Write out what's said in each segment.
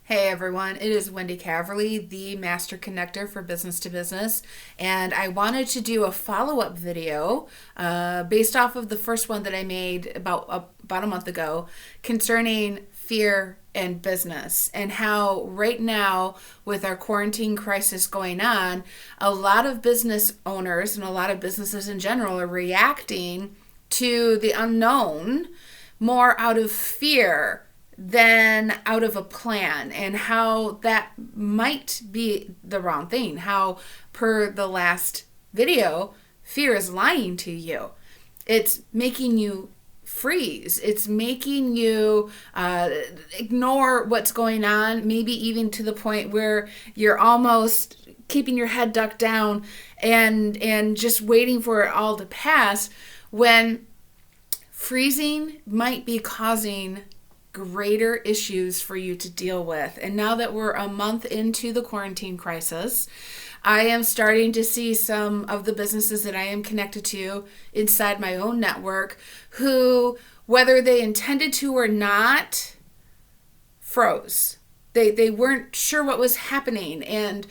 Hey everyone, it is Wendy Caverly, the Master Connector for Business to Business, and I wanted to do a follow-up video based off of the first one that I made about a month ago concerning fear and business, and how right now with our quarantine crisis going on, a lot of business owners and a lot of businesses in general are reacting to the unknown more out of fear than out of a plan, and how that might be the wrong thing. How, per the last video, fear is lying to you. It's making you freeze. It's making you ignore what's going on, maybe even to the point where you're almost keeping your head ducked down and just waiting for it all to pass, when freezing might be causing greater issues for you to deal with. And now that we're a month into the quarantine crisis, I am starting to see some of the businesses that I am connected to inside my own network who, whether they intended to or not, froze. They weren't sure what was happening, and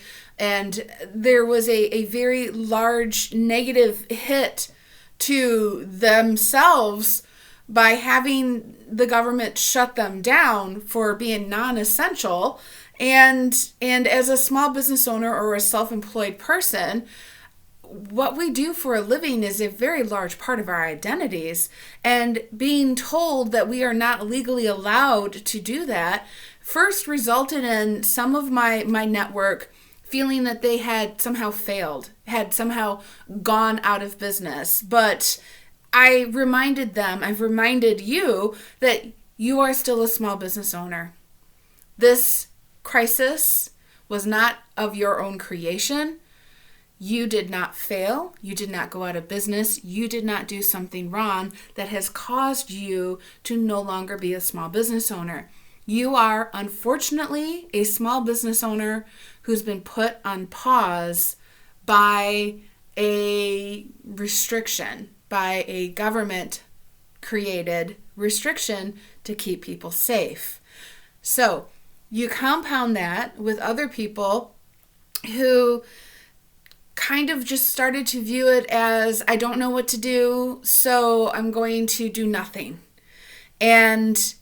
there was a very large negative hit to themselves by having the government shut them down for being non-essential. And as a small business owner or a self-employed person, what we do for a living is a very large part of our identities. And being told that we are not legally allowed to do that first resulted in some of my network feeling that they had somehow failed, had somehow gone out of business. But I've reminded you that you are still a small business owner. This crisis was not of your own creation. You did not fail. You did not go out of business. You did not do something wrong that has caused you to no longer be a small business owner. You are, unfortunately, a small business owner who's been put on pause by a restriction, by a government created restriction to keep people safe. So you compound that with other people who kind of just started to view it as, I don't know what to do, so I'm going to do nothing. And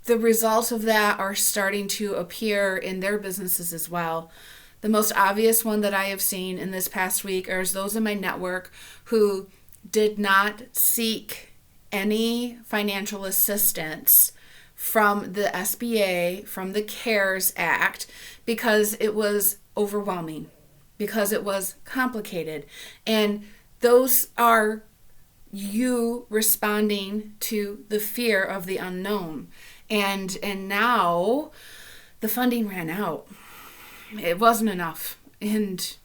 the results of that are starting to appear in their businesses as well. The most obvious one that I have seen in this past week are those in my network who did not seek any financial assistance from the SBA, from the CARES Act, because it was overwhelming, because it was complicated. And those are you responding to the fear of the unknown. And now the funding ran out. It wasn't enough. And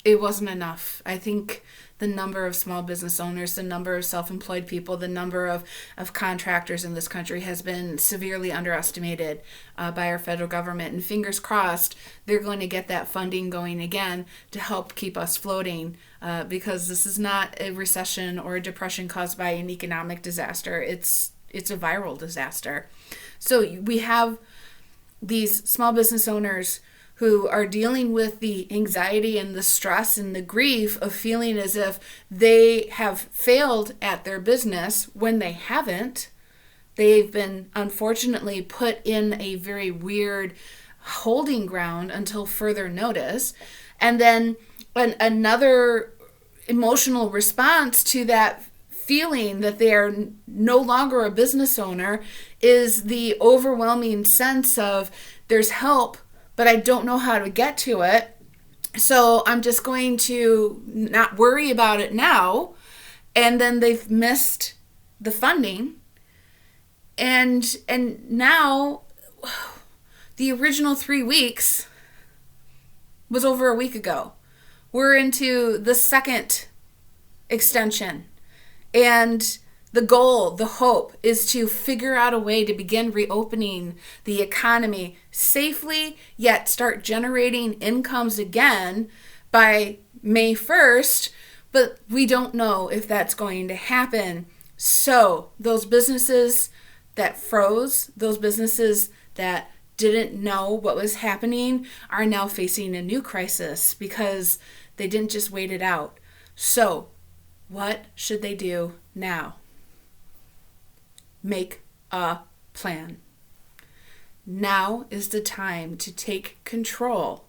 it wasn't enough. I think the number of small business owners, the number of self-employed people, the number of contractors in this country has been severely underestimated by our federal government. And fingers crossed, they're going to get that funding going again to help keep us floating, because this is not a recession or a depression caused by an economic disaster. It's a viral disaster. So we have these small business owners who are dealing with the anxiety and the stress and the grief of feeling as if they have failed at their business when they haven't. They've been unfortunately put in a very weird holding ground until further notice. And then another emotional response to that feeling that they are no longer a business owner is the overwhelming sense of there's help, but I don't know how to get to it. So I'm just going to not worry about it now. And then they've missed the funding. And now the original 3 weeks was over a week ago. We're into the second extension. And the goal, the hope, is to figure out a way to begin reopening the economy safely, yet start generating incomes again by May 1st, but we don't know if that's going to happen. So those businesses that froze, those businesses that didn't know what was happening are now facing a new crisis because they didn't just wait it out. So, what should they do now? Make a plan. Now is the time to take control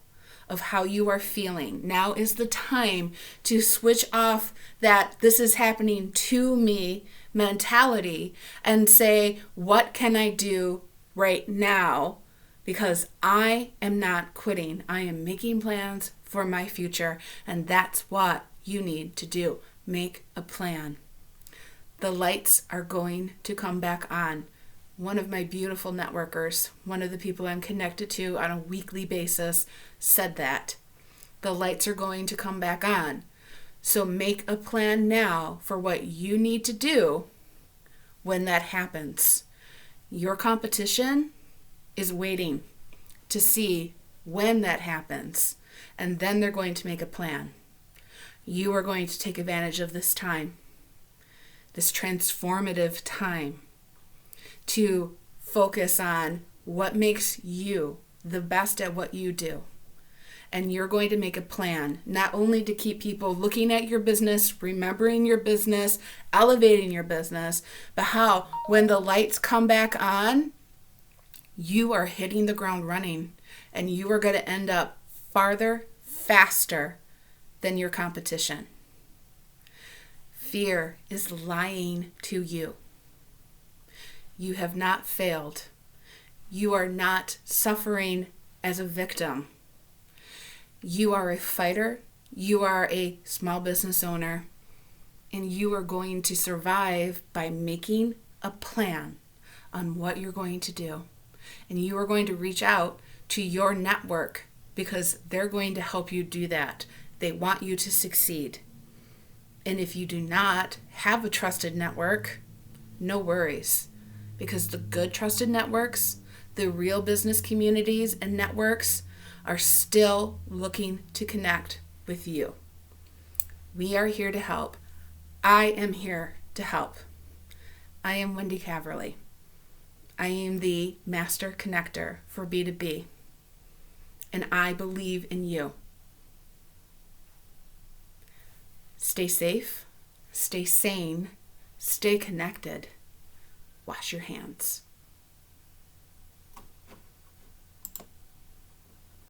of how you are feeling. Now is the time to switch off that this is happening to me mentality and say, what can I do right now? Because I am not quitting. I am making plans for my future, and that's what you need to do. Make a plan. The lights are going to come back on. One of my beautiful networkers, one of the people I'm connected to on a weekly basis, said that. The lights are going to come back on. So make a plan now for what you need to do when that happens. Your competition is waiting to see when that happens, and then they're going to make a plan. You are going to take advantage of this time, this transformative time, to focus on what makes you the best at what you do. And you're going to make a plan, not only to keep people looking at your business, remembering your business, elevating your business, but how when the lights come back on, you are hitting the ground running, and you are going to end up farther, faster than your competition. Fear is lying to you. You have not failed. You are not suffering as a victim. You are a fighter. You are a small business owner. And you are going to survive by making a plan on what you're going to do. And you are going to reach out to your network because they're going to help you do that. They want you to succeed. And if you do not have a trusted network, no worries. Because the good trusted networks, the real business communities and networks are still looking to connect with you. We are here to help. I am here to help. I am Wendy Caverly. I am the master connector for B2B. And I believe in you. Stay safe, stay sane, stay connected. Wash your hands.